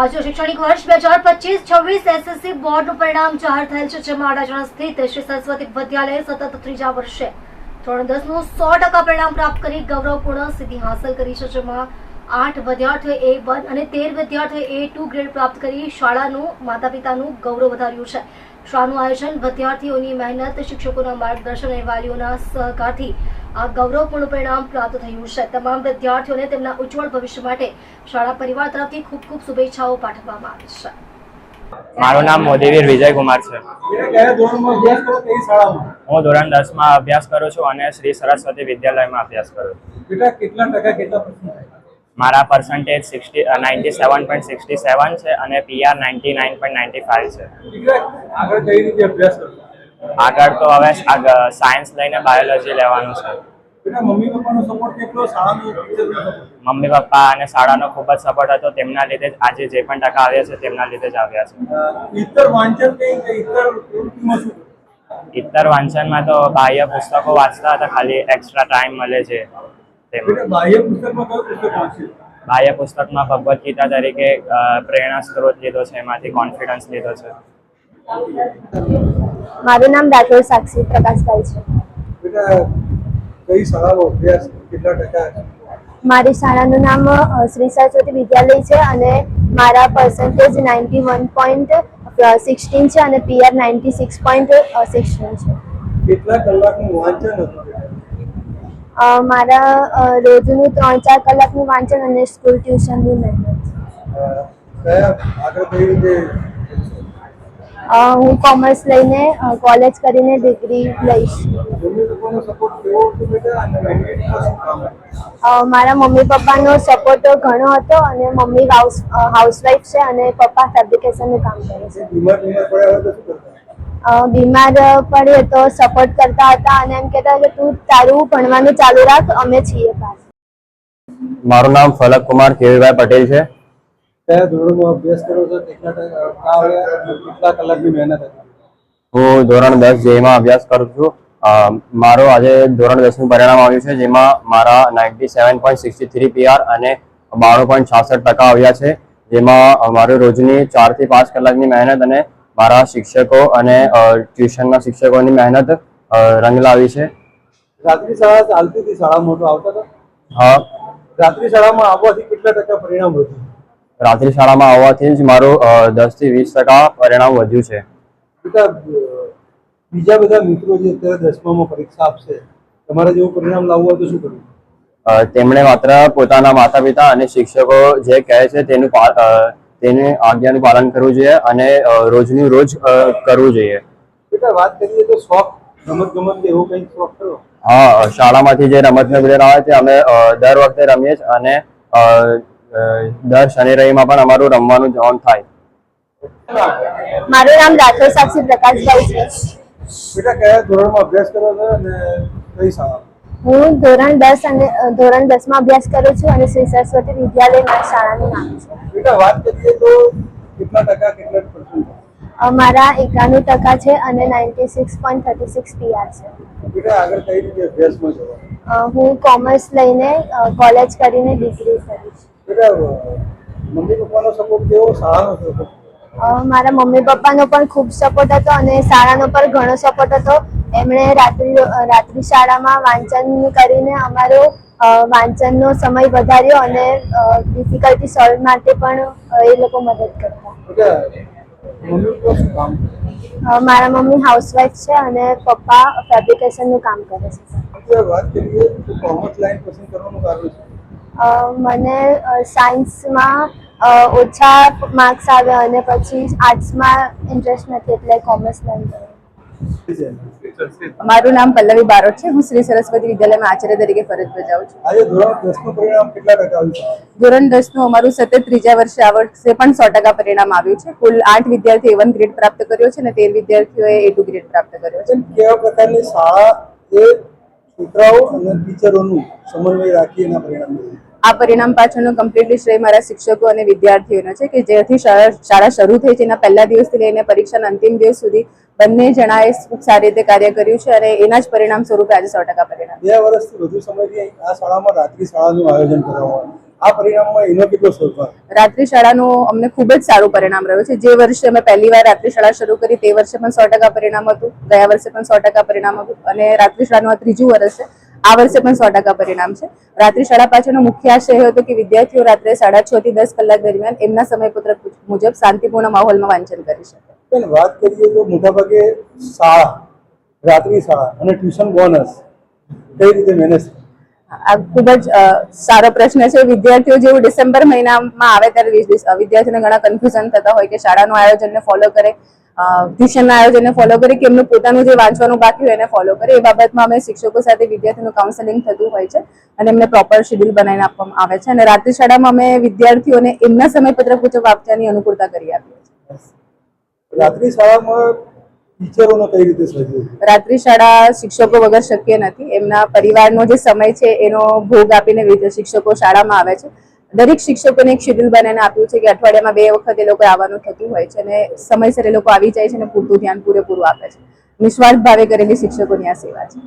આજે શૈક્ષણિક વર્ષ 2025-26 એસએસસી બોર્ડનું પરિણામ જાહેર થયેલ છે, જેમાં અડાજણ સ્થિત શ્રી સરસ્વતી વિદ્યાલયે સતત ત્રીજા વર્ષે ધોરણ 10નું 100% પરિણામ પ્રાપ્ત કરી ગૌરવપૂર્ણ સિદ્ધિ હાંસલ કરી છે, જેમાં 8 વિદ્યાર્થીઓએ A1 અને 13 વિદ્યાર્થીઓએ A2 ગ્રેડ પ્રાપ્ત કરી શાળાનું માતા-પિતાનું ગૌરવ વધાર્યું છે. શાળાનું આયોજન, વિદ્યાર્થીઓની મહેનત, શિક્ષકોના માર્ગદર્શન અને વાલીઓના સહકારથી આ ગૌરવપૂર્ણ પરિણામ પ્રાપ્ત થયું છે. તમામ વિદ્યાર્થીઓને તેમના ઉજ્જવળ ભવિષ્ય માટે શાળા પરિવાર તરફથી ખૂબ ખૂબ શુભેચ્છાઓ પાઠવવામાં આવી છે. મારું નામ મોદીવીર વિજયકુમાર છે. હું ધોરણ 10 માં અભ્યાસ કરું છું અને શ્રી સરસ્વતી વિદ્યાલયમાં અભ્યાસ કરું છું. મારા પર્સન્ટેજ 97.67 છે અને PR 99.95 છે. આગળ તો હવે સાયન્સ લઈને બાયોલોજી લેવાનું છે. મમ્મી પપ્પા અને શાળાનો ખૂબ જ સપોર્ટ હતો, તેમના લીધે જ આજે જે પણ ટકા આવ્યા છે તેમના લીધે જ આવ્યા છે. ઇતર વાંચનમાં તો બાહ્ય પુસ્તકો વાંચતા હતા, ખાલી એક્સ્ટ્રા ટાઈમ મળે છે. બાહ્ય પુસ્તકમાં ભગવદ્ ગીતા તરીકે પ્રેરણા સ્ત્રોત લીધો છે, એમાંથી કોન્ફિડન્સ લીધો છે. મારું નામ રાઠોડ સાક્ષી પ્રકાશભાઈ છે. મારી શાળાનું નામ શ્રી સરસ્વતી વિદ્યાલય છે અને મારા પર્સન્ટેજ 91.16 છે અને PR 96.16 છે. કેટલા કલાકનું વાંચન હતું? મારા રોજનું 3-4 કલાકનું વાંચન અને સ્કૂલ ટ્યુશનની મહેનત. આગળ કઈ રીતે? હું કોમર્સ લઈને કોલેજ કરીને ડિગ્રી લઈશ. મારા મમ્મી પપ્પાનો સપોર્ટ ઘણો હતો અને મમ્મી હાઉસવાઈફ છે અને પપ્પા ફેબ્રિકેશનનું કામ કરે છે. બીમાર પડે તો સપોર્ટ કરતા હતા અને એમ કહેતા કે તું તારું ભણવાનું ચાલુ રાખ, અમે છીએ પાસ. મારું નામ ફલક કુમાર કેવીભાઈ પટેલ છે. કયા ધોરણમાં અભ્યાસ કરો છો? કેટલા કલાકની મહેનત હતી? હું ધોરણ 10 જેમાં અભ્યાસ કરું છું. મારું આજે ધોરણ 10નું પરિણામ આવ્યું છે, જેમાં મારા 97.63 PR અને 92.66% આવ્યા છે, જેમાં મારું રોજની 4 થી 5 કલાકની મહેનત અને મારા શિક્ષકો અને ટ્યુશનના શિક્ષકોની મહેનત રંગ લાવી છે. રાત્રિ શાળા ચાલતી હતી, શાળામાં તો આવતા હતા? હા. રાત્રિ શાળામાં આવવાથી કેટલા ટકા પરિણામ વધ્યું? રાત્રિ શાળામાં આવવાથી જ મારું 10 થી 20% પરિણામ વધ્યું છે. બીજા બધા મિત્રો જે અત્યારે 10મામાં પરીક્ષા આપશે, તમારે જેવું પરિણામ લાવવું હોય તો શું કરવું? તેમણે માત્ર પોતાના માતા પિતા અને શિક્ષકો જે કહે છે તેને આજ્ઞાનું પાલન કરવું જોઈએ અને રોજનું રોજ કરવું જોઈએ. વાત કરીએ તો શોખ, રમત એવો કંઈક શોખ ખરો? હા, શાળામાંથી જે રમતનો પિરિયડ આવે છે અમે દર વખતે રમીએ છીએ અને દર શનિ રવિમાં પણ અમારું રમવાનું જવાનું થાય. મારું નામ રાઠોડ સાક્ષી પ્રકાશભાઈ છે. બેટા કયા ધોરણમાં અભ્યાસ કરો છો અને કઈ શાળા? હું ધોરણ 10માં અભ્યાસ કરું છું અને શ્રી સરસ્વતી વિદ્યાલય શાળાનું નામ છે. બેટા વાત કરીએ તો કેટલા ટકા કેટલા પર્સન્ટ? મારા 91% છે અને 96.36 PR છે. બેટા આગળ કઈ રીતે અભ્યાસમાં જવાનું? હું કોમર્સ લઈને કોલેજ કરીને ડિગ્રી કરીશ. બેટા મમ્મી પપ્પાનો સપોર્ટ કેવો, શાળાનો સપોર્ટ? મારા મમ્મી પપ્પાનો પણ ખૂબ સપોર્ટ હતો અને શાળાનો પણ ઘણો સપોર્ટ હતો. એમણે રાત્રિ શાળામાં વાંચન કરીને અમારો વાંચનનો સમય વધાર્યો અને ડિફિકલ્ટી સોલ્વ માટે પણ એ લોકો મદદ કરતા. મારા મમ્મી હાઉસવાઈફ છે અને પપ્પા ફેબ્રિકેશનનું કામ કરે છે. વાત કરીએ તો કોમર્સ લાઈન પસંદ કરવાનું કારણ છે? મને સાયન્સમાં ઓછા માર્ક્સ આવ્યા અને પછી આર્ટ્સમાં ઇન્ટરેસ્ટ નથી એટલે કોમર્સ લાઈન કર્યું. મારું નામ પલ્લવી બારોટ છે. હું શ્રી સરસ્વતી વિદ્યાલયમાં આચાર્ય તરીકે ફરજ બજાવું છું. આજે ધોરણ 10નું પરિણામ કેટલા ટકા આવ્યું? ધોરણ 10નું અમારું સતત ત્રીજા વર્ષે આ વર્ષે પણ 100% પરિણામ આવ્યું છે. કુલ 8 વિદ્યાર્થીઓ A1 ગ્રેડ પ્રાપ્ત કર્યો છે અને 13 વિદ્યાર્થીઓએ A2 ગ્રેડ પ્રાપ્ત કર્યો છે. કેવા પ્રકારની શાળા એ છોકરાઓ અને ટીચરોનું સમન્વય રાખી એના પરિણામ મેળવ્યું? આ પરિણામ પાછળનો કમ્પ્લીટલી શ્રેય મારા શિક્ષકો અને વિદ્યાર્થીઓનો છે કે જેથી શાળા શરૂ થઈ છે એના પહેલા દિવસથી લઈને પરીક્ષાના અંતિમ દિવસ સુધી બંને જણાએ ખૂબ સારી રીતે કાર્ય કર્યું છે અને એના જ પરિણામ સ્વરૂપે આજે 100% પરિણામ. 2 વર્ષથી વધુ સમયથી આ શાળામાં રાત્રિ શાળાનું આયોજન કરવામાં આ પરિણામમાં એનો કેટલો સહકાર? રાત્રિ શાળાનું અમને ખૂબ જ સારું પરિણામ રહ્યું છે. જે વર્ષે અમે પહેલી વાર રાત્રિ શાળા શરૂ કરી તે વર્ષે પણ 100% પરિણામ હતું, ગયા વર્ષે પણ 100% પરિણામ હતું અને રાત્રિ શાળાનું આ ત્રીજું વર્ષ છે. આ વર્ષે પણ 100% પરિણામ છે. રાત્રિ શાળા પાછળનો મુખ્ય આશય એ હતો કે વિદ્યાર્થીઓ રાત્રે 6:30 થી 10 કલાક દરમિયાન એમના સમયપત્રક મુજબ શાંતિપૂર્ણ માહોલમાં વાંચન કરી શકે. બેન, વાત કરીએ તો મોટાભાગે શાળા, રાત્રિ શાળા અને ટ્યુશન બોનસ કઈ રીતે મેનેજ? આ ખૂબ જ સારો પ્રશ્ન છે. વિદ્યાર્થીઓ જેવું ડિસેમ્બર મહિનામાં આવે ત્યારે વિદ્યાર્થીઓને ઘણા કન્ફ્યુઝન થતા હોય કે શાળાનું આયોજનને ફોલો કરે, ટ્યુશનના આયોજનને ફોલો કરે કે એમનું પોતાનું જે વાંચવાનું બાકી હોય એને ફોલો કરે. એ બાબતમાં અમે શિક્ષકો સાથે વિદ્યાર્થીનું કાઉન્સેલિંગ થતું હોય છે અને એમને પ્રોપર શેડ્યુલ બનાવીને આપવામાં આવે છે. અને રાત્રિ શાળામાં અમે વિદ્યાર્થીઓને એમના સમયપત્રક મુજબ વાંચવાની અનુકૂળતા કરી આપીએ છીએ. રાત્રિ શાળામાં ટીચરોનો કઈ રીતે સહયોગ? રાત્રિ શાળા શિક્ષકો વગર શક્ય નથી. એમના પરિવારનો જે સમય છે એનો ભોગ આપીને શિક્ષકો શાળામાં આવે છે. દરેક શિક્ષકોને એક શેડ્યુલ બનાવીને આપ્યું છે કે અઠવાડિયામાં 2 વખત એ લોકો આવવાનું થતું હોય છે અને સમયસર એ લોકો આવી જાય છે અને પૂરતું ધ્યાન પૂરેપૂરું આપે છે. નિસ્વાર્થ ભાવે કરેલી શિક્ષકોની આ સેવા છે.